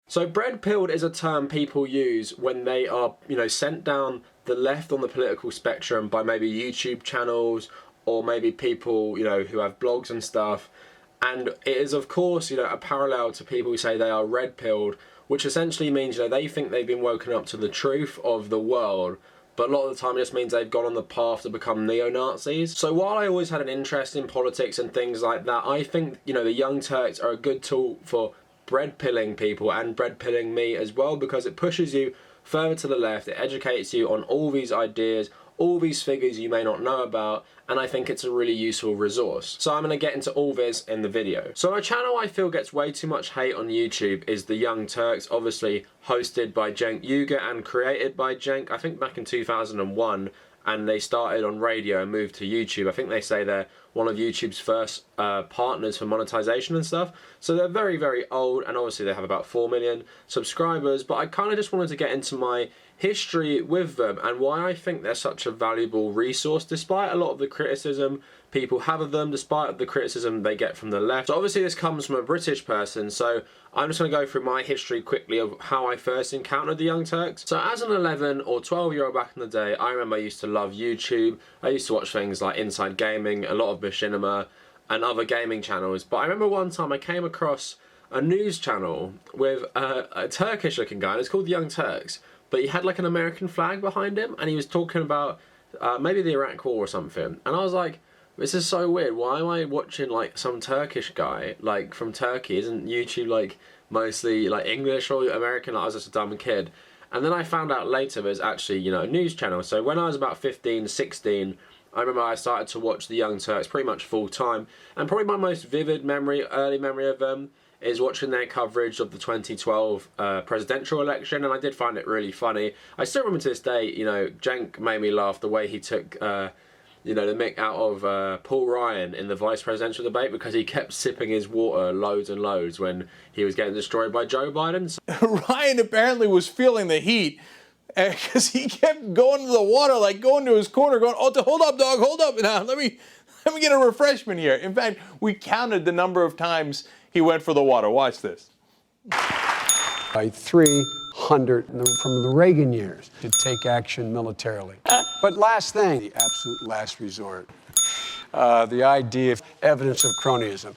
So bread-pilled is a term people use when they are, sent down the left on the political spectrum by maybe YouTube channels or maybe people, who have blogs and stuff. And it is, of course, a parallel to people who say they are red-pilled, which essentially means, they think they've been woken up to the truth of the world, but a lot of the time it just means they've gone on the path to become neo-Nazis. So while I always had an interest in politics and things like that, I think, the Young Turks are a good tool for bread-pilling people and bread-pilling me as well, because it pushes you further to the left, it educates you on all these ideas, all these figures you may not know about, and I think it's a really useful resource. So I'm going to get into all this in the video. So a channel I feel gets way too much hate on YouTube is the Young Turks, obviously hosted by Cenk Uygur and created by Cenk, I think back in 2001, and they started on radio and moved to YouTube. I think they say they're one of YouTube's first partners for monetization and stuff. So they're very, very old, and obviously they have about 4 million subscribers, but I kind of just wanted to get into my history with them and why I think they're such a valuable resource, despite a lot of the criticism people have of them, despite the criticism they get from the left. So obviously this comes from a British person, so I'm just going to go through my history quickly of how I first encountered the Young Turks. So as an 11 or 12-year-old back in the day, I remember I used to love YouTube. I used to watch things like Inside Gaming, a lot of Machinima, and other gaming channels. But I remember one time I came across a news channel with a Turkish-looking guy, and it's called the Young Turks. But he had like an American flag behind him, and he was talking about maybe the Iraq War or something. And I was like, this is so weird. Why am I watching like some Turkish guy like from Turkey? Isn't YouTube like mostly like English or American? Like, I was just a dumb kid. And then I found out later there's actually, a news channel. So when I was about 15, 16, I remember I started to watch the Young Turks pretty much full time. And probably my most vivid memory, early memory of them, is watching their coverage of the 2012 presidential election, and I did find it really funny. I still remember to this day, Cenk made me laugh the way he took, the mick out of Paul Ryan in the vice presidential debate, because he kept sipping his water loads and loads when he was getting destroyed by Joe Biden. Ryan apparently was feeling the heat because he kept going to the water, like going to his corner, going, "Oh, hold up, dog, hold up now. Let me get a refreshment here." In fact, we counted the number of times he went for the water. Watch this. By 300 from the Reagan years to take action militarily. But last thing, the absolute last resort, the idea of evidence of cronyism.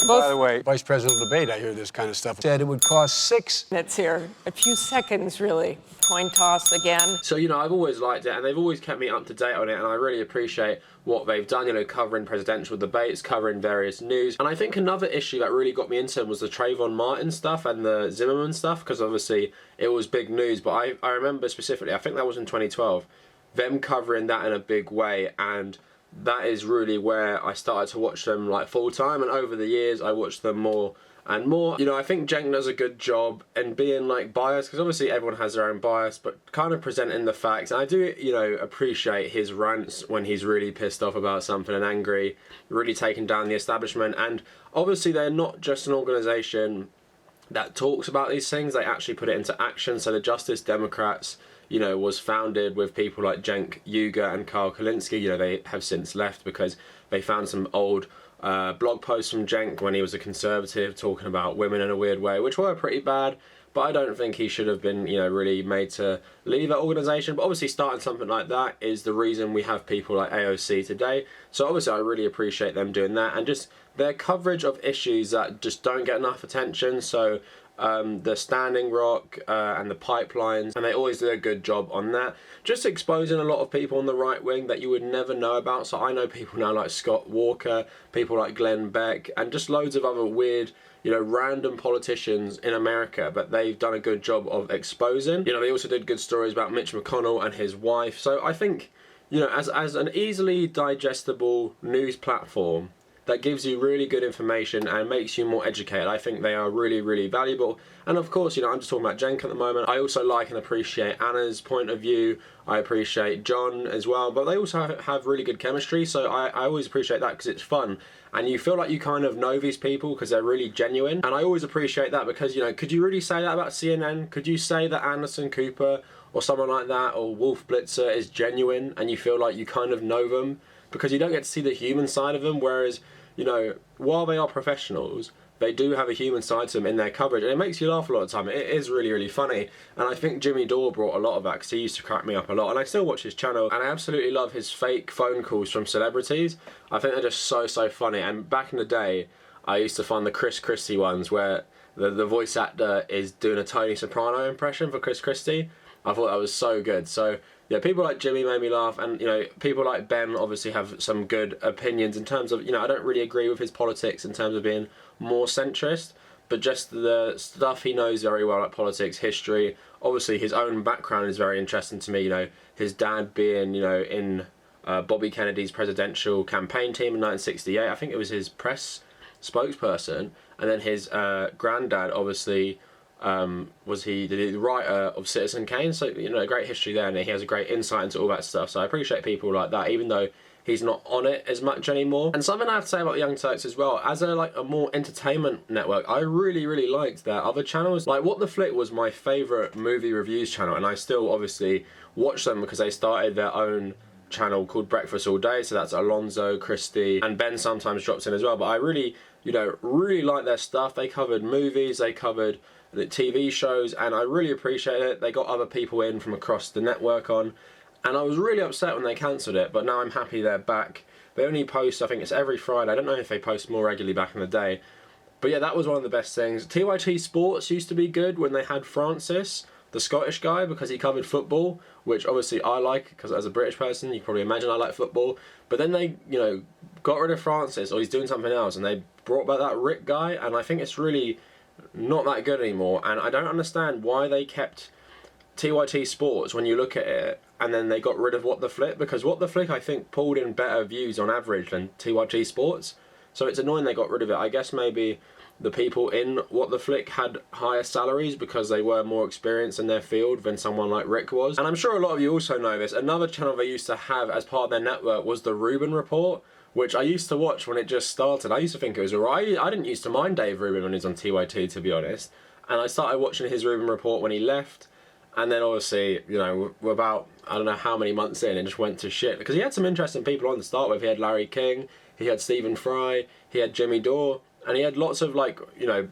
By the way, vice presidential debate, I hear this kind of stuff. Said it would cost 6 minutes here, a few seconds really. Coin toss again. So, I've always liked it, and they've always kept me up to date on it, and I really appreciate what they've done, covering presidential debates, covering various news. And I think another issue that really got me into them was the Trayvon Martin stuff and the Zimmerman stuff, because obviously it was big news, but I remember specifically, I think that was in 2012, them covering that in a big way, and that is really where I started to watch them like full time, and over the years I watched them more and more. I think Cenk does a good job in being like biased, because obviously everyone has their own bias, but kind of presenting the facts. And I do, appreciate his rants when he's really pissed off about something and angry, really taking down the establishment. And obviously they're not just an organisation that talks about these things, they actually put it into action. So the Justice Democrats, was founded with people like Cenk Uygur and Karl Kalinske. They have since left because they found some old blog posts from Cenk when he was a conservative talking about women in a weird way, which were pretty bad, but I don't think he should have been, really made to leave that organisation. But obviously starting something like that is the reason we have people like AOC today. So obviously I really appreciate them doing that, and just their coverage of issues that just don't get enough attention. So the Standing Rock and the pipelines, and they always do a good job on that, just exposing a lot of people on the right wing that you would never know about. So I know people now like Scott Walker, people like Glenn Beck, and just loads of other weird, random politicians in America, but they've done a good job of exposing. They also did good stories about Mitch McConnell and his wife. So I think, as an easily digestible news platform that gives you really good information and makes you more educated, I think they are really, really valuable. And of course, I'm just talking about Cenk at the moment. I also like and appreciate Anna's point of view. I appreciate John as well, but they also have really good chemistry, so I always appreciate that because it's fun. And you feel like you kind of know these people because they're really genuine. And I always appreciate that because, could you really say that about CNN? Could you say that Anderson Cooper or someone like that, or Wolf Blitzer, is genuine and you feel like you kind of know them? Because you don't get to see the human side of them, whereas, while they are professionals, they do have a human side to them in their coverage, and it makes you laugh a lot of the time. It is really, really funny, and I think Jimmy Dore brought a lot of that, because he used to crack me up a lot, and I still watch his channel, and I absolutely love his fake phone calls from celebrities. I think they're just so funny, and back in the day, I used to find the Chris Christie ones where the voice actor is doing a Tony Soprano impression for Chris Christie. I thought that was so good. So yeah, people like Jimmy made me laugh, and people like Ben obviously have some good opinions in terms of, I don't really agree with his politics in terms of being more centrist, but just the stuff he knows very well, like politics, history. Obviously his own background is very interesting to me. His dad being in Bobby Kennedy's presidential campaign team in 1968. I think it was his press spokesperson, and then his granddad obviously was the writer of Citizen Kane, so a great history there, and he has a great insight into all that stuff. So I appreciate people like that, even though he's not on it as much anymore. And something I have to say about the Young Turks as well, as a more entertainment network, I really liked their other channels. Like What the Flick was my favourite movie reviews channel, and I still obviously watch them because they started their own channel called Breakfast All Day, so that's Alonzo, Christie, and Ben sometimes drops in as well. But I really like their stuff. They covered movies, they covered the TV shows, and I really appreciate it. They got other people in from across the network on, and I was really upset when they cancelled it, but now I'm happy they're back. They only post, I think it's every Friday. I don't know if they post more regularly back in the day, but yeah, that was one of the best things. TYT Sports used to be good when they had Francis, the Scottish guy, because he covered football, which obviously I like, because as a British person, you can probably imagine I like football. But then they, got rid of Francis, or he's doing something else, and they brought back that Rick guy, and I think it's really not that good anymore. And I don't understand why they kept TYT Sports when you look at it, and then they got rid of What the Flick, because What the Flick I think pulled in better views on average than TYT Sports. So it's annoying they got rid of it. I guess maybe the people in What the Flick had higher salaries because they were more experienced in their field than someone like Rick was. And I'm sure a lot of you also know this. Another channel they used to have as part of their network was the Rubin Report, which I used to watch when it just started. I used to think it was alright. I didn't used to mind Dave Rubin when he was on TYT, to be honest. And I started watching his Rubin Report when he left. And then obviously, we're about, I don't know how many months in, it just went to shit. Because he had some interesting people on to start with. He had Larry King, he had Stephen Fry, he had Jimmy Dore. And he had lots of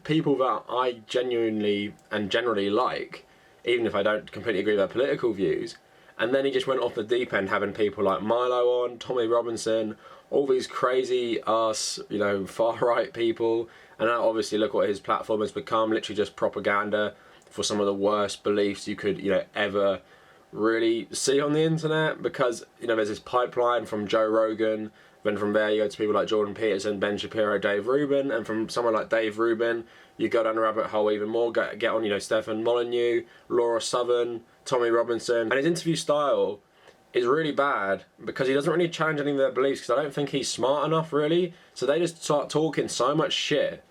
people that I genuinely and generally like, even if I don't completely agree with their political views. And then he just went off the deep end, having people like Milo on, Tommy Robinson, all these crazy ass, far right people. And now obviously look what his platform has become, literally just propaganda for some of the worst beliefs you could, ever really see on the internet. Because, there's this pipeline from Joe Rogan. Then from there you go to people like Jordan Peterson, Ben Shapiro, Dave Rubin, and from someone like Dave Rubin, you go down the rabbit hole even more, get on, Stefan Molyneux, Laura Southern, Tommy Robinson, and his interview style is really bad because he doesn't really challenge any of their beliefs, because I don't think he's smart enough really, so they just start talking so much shit,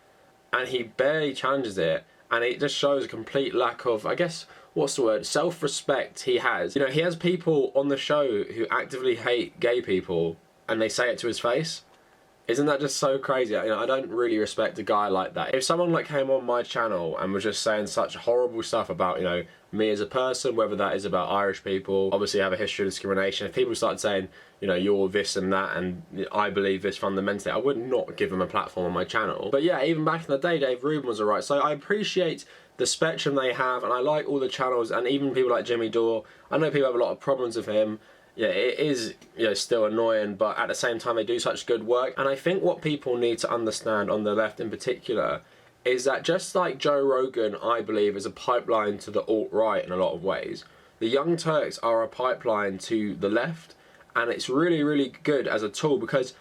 and he barely challenges it, and it just shows a complete lack of, I guess, what's the word, self-respect he has. He has people on the show who actively hate gay people, and they say it to his face. Isn't that just so crazy? I don't really respect a guy like that. If someone came on my channel and was just saying such horrible stuff about, me as a person, whether that is about Irish people, obviously I have a history of discrimination. If people started saying, you're this and that, and I believe this fundamentally, I would not give them a platform on my channel. But yeah, even back in the day, Dave Rubin was alright. So I appreciate the spectrum they have, and I like all the channels, and even people like Jimmy Dore. I know people have a lot of problems with him. Yeah, it is still annoying, but at the same time they do such good work. And I think what people need to understand on the left in particular is that just like Joe Rogan, I believe, is a pipeline to the alt-right in a lot of ways, the Young Turks are a pipeline to the left, and it's really good as a tool because,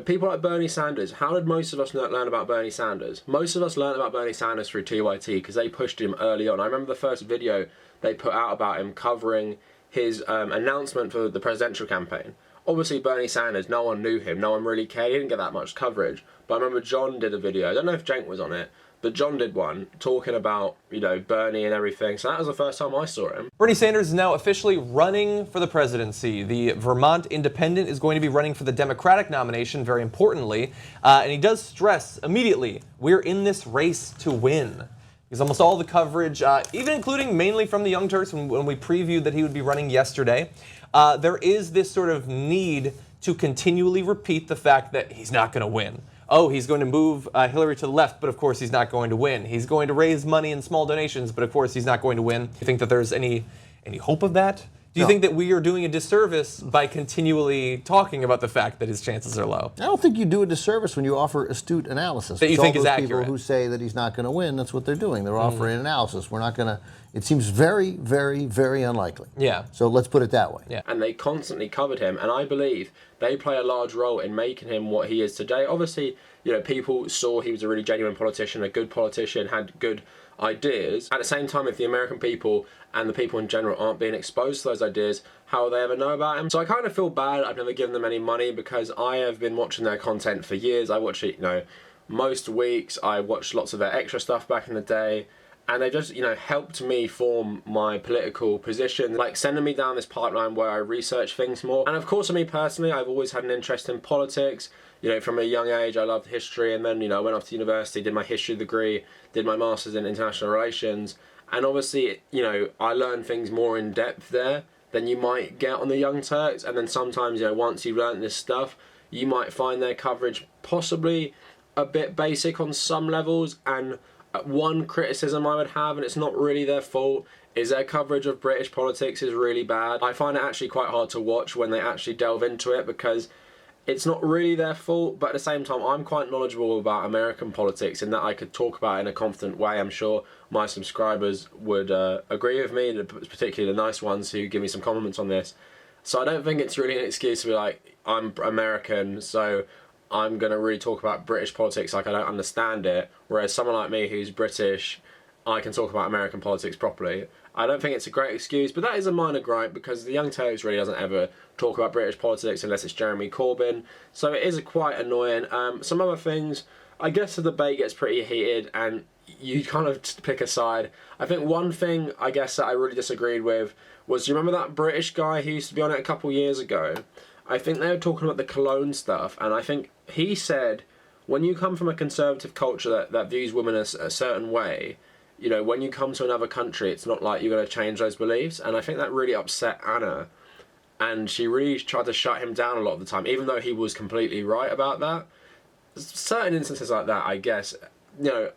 people like Bernie Sanders, how did most of us learn about Bernie Sanders? Most of us learned about Bernie Sanders through TYT because they pushed him early on. I remember the first video they put out about him covering his announcement for the presidential campaign. Obviously Bernie Sanders, no one knew him, no one really cared, he didn't get that much coverage. But I remember John did a video, I don't know if Cenk was on it, but John did one talking about, Bernie and everything. So that was the first time I saw him. Bernie Sanders is now officially running for the presidency. The Vermont Independent is going to be running for the Democratic nomination, very importantly. And he does stress immediately, we're in this race to win. Because almost all the coverage, even including mainly from the Young Turks when we previewed that he would be running yesterday, there is this sort of need to continually repeat the fact that he's not going to win. oh, he's going to move Hillary to the left, but of course he's not going to win. He's going to raise money in small donations, but of course he's not going to win. Do you think that there's any hope of that? Do you think that we are doing a disservice by continually talking about the fact that his chances are low? I don't think you do a disservice when you offer astute analysis. That you think is all those accurate. people who say that he's not going to win, that's what they're doing. They're offering analysis. We're not going to. It seems very, very, very unlikely. Yeah. So let's put it that way. Yeah. And they constantly covered him, and I believe they play a large role in making him what he is today. Obviously, people saw he was a really genuine politician, a good politician, had good ideas. At the same time, if the American people and the people in general aren't being exposed to those ideas, how will they ever know about him? So I kind of feel bad I've never given them any money, because I have been watching their content for years. I watch it, most weeks. I watched lots of their extra stuff back in the day. And they just, helped me form my political position, like sending me down this pipeline where I research things more. And of course, for me personally, I've always had an interest in politics. From a young age, I loved history, and then, I went off to university, did my history degree, did my master's in international relations. And obviously, I learned things more in depth there than you might get on the Young Turks. And then sometimes, once you've learned this stuff, you might find their coverage possibly a bit basic on some levels. And one criticism I would have, and it's not really their fault, is their coverage of British politics is really bad. I find it actually quite hard to watch when they actually delve into it, because it's not really their fault, but at the same time, I'm quite knowledgeable about American politics in that I could talk about it in a confident way. I'm sure my subscribers would agree with me, particularly the nice ones who give me some compliments on this. So I don't think it's really an excuse to be like, I'm American, so I'm going to really talk about British politics like I don't understand it, whereas someone like me who's British, I can talk about American politics properly. I don't think it's a great excuse, but that is a minor gripe, because the Young Turks really doesn't ever talk about British politics unless it's Jeremy Corbyn, so it is quite annoying. Some other things, I guess the debate gets pretty heated and you kind of pick a side. I think one thing, I guess, that I really disagreed with was, do you remember that British guy who used to be on it a couple years ago? I think they were talking about the cologne stuff, and I think he said, when you come from a conservative culture that views women a certain way, when you come to another country, it's not like you're going to change those beliefs. And I think that really upset Anna, and she really tried to shut him down a lot of the time, even though he was completely right about that. Certain instances like that, I guess,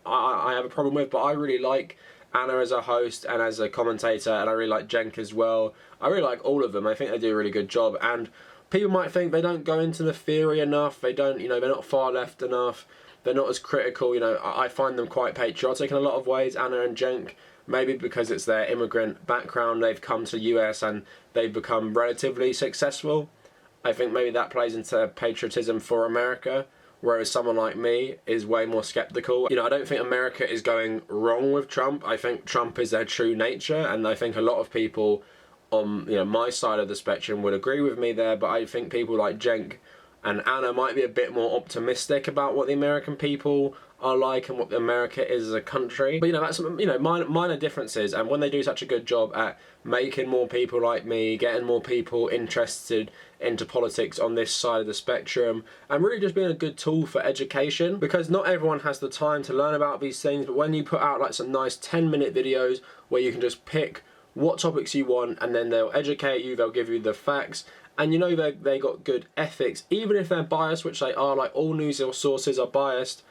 I have a problem with, but I really like Anna as a host and as a commentator, and I really like Cenk as well. I really like all of them. I think they do a really good job, and people might think they don't go into the theory enough, they don't, they're not far left enough, they're not as critical. I find them quite patriotic in a lot of ways, Anna and Cenk, maybe because it's their immigrant background, they've come to the US and they've become relatively successful. I think maybe that plays into patriotism for America, whereas someone like me is way more skeptical. I don't think America is going wrong with Trump. I think Trump is their true nature, and I think a lot of people on my side of the spectrum would agree with me there, but I think people like Cenk and Anna might be a bit more optimistic about what the American people are like and what America is as a country. But that's minor differences, and when they do such a good job at making more people like me, getting more people interested into politics on this side of the spectrum, and really just being a good tool for education, because not everyone has the time to learn about these things. But when you put out like some nice 10-minute videos where you can just pick what topics you want, and then they'll educate you, they'll give you the facts, and they got good ethics, even if they're biased, which they are, like all news sources are biased.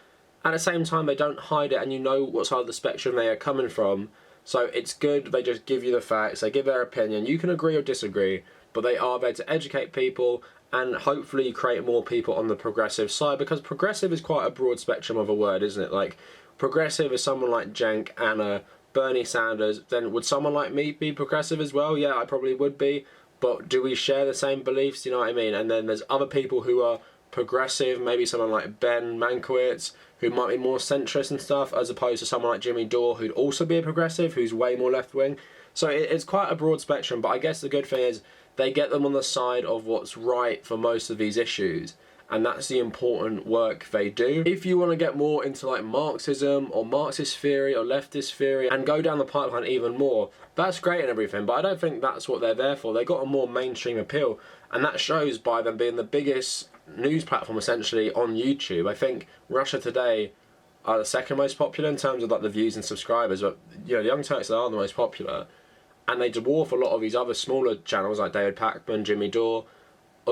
At the same time, they don't hide it, and what side of the spectrum they are coming from. So it's good, they just give you the facts, they give their opinion. You can agree or disagree, but they are there to educate people and hopefully create more people on the progressive side, because progressive is quite a broad spectrum of a word, isn't it? Like, progressive is someone like Cenk, Anna, Bernie Sanders. Then would someone like me be progressive as well? Yeah, I probably would be, but do we share the same beliefs? You know what I mean? And then there's other people who are progressive, maybe someone like Ben Mankiewicz, who might be more centrist and stuff, as opposed to someone like Jimmy Dore, who'd also be a progressive, who's way more left-wing. So it's quite a broad spectrum, but I guess the good thing is they get them on the side of what's right for most of these issues, and that's the important work they do. If you want to get more into like Marxism or Marxist theory or leftist theory and go down the pipeline even more, that's great and everything, but I don't think that's what they're there for. They got a more mainstream appeal, and that shows by them being the biggest news platform essentially on YouTube. I think Russia Today are the second most popular in terms of like the views and subscribers, but the Young Turks are the most popular, and they dwarf a lot of these other smaller channels like David Pakman, Jimmy Dore.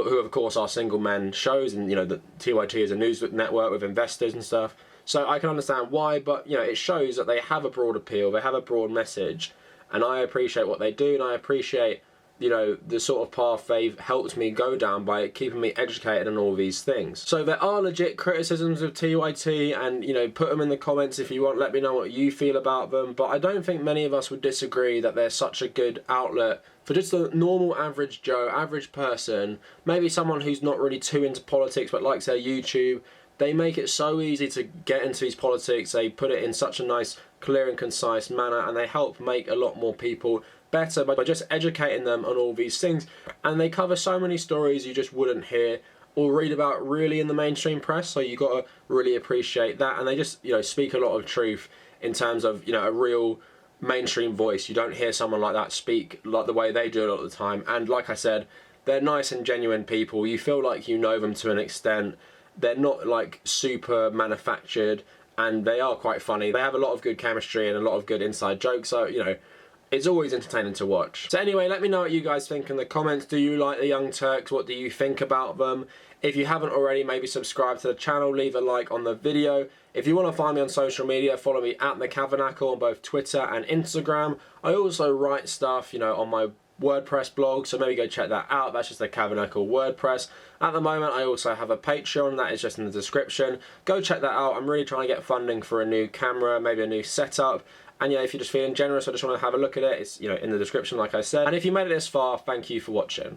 who of course are single men shows, and you know the TYT is a news network with investors and stuff. So I can understand why, but you know it shows that they have a broad appeal, they have a broad message, and I appreciate what they do, and I appreciate, you know, the sort of path they've helped me go down by keeping me educated on all these things. So there are legit criticisms of TYT, and you know, put them in the comments if you want, let me know what you feel about them, but I don't think many of us would disagree that they're such a good outlet for just a normal average Joe, average person, maybe someone who's not really too into politics but likes their YouTube. They make it so easy to get into these politics, they put it in such a nice, clear and concise manner, and they help make a lot more people better by just educating them on all these things. And they cover so many stories you just wouldn't hear or read about really in the mainstream press, so you got to really appreciate that. And they just, you know, speak a lot of truth in terms of, you know, a real mainstream voice. You don't hear someone like that speak like the way they do a lot of the time. And like I said, they're nice and genuine people. You feel like you know them to an extent. They're not like super manufactured, and they are quite funny. They have a lot of good chemistry and a lot of good inside jokes, so you know, it's always entertaining to watch. So anyway, let me know what you guys think in the comments. Do you like the Young Turks? What do you think about them? If you haven't already, maybe subscribe to the channel, leave a like on the video. If you want to find me on social media, follow me at The Cavernacle on both Twitter and Instagram. I also write stuff, you know, on my WordPress blog, so maybe go check that out. That's just The Cavernacle WordPress. At the moment, I also have a Patreon, that is just in the description. Go check that out. I'm really trying to get funding for a new camera, maybe a new setup. And yeah, if you're just feeling generous or just want to have a look at it, it's, you know, in the description like I said. And if you made it this far, thank you for watching.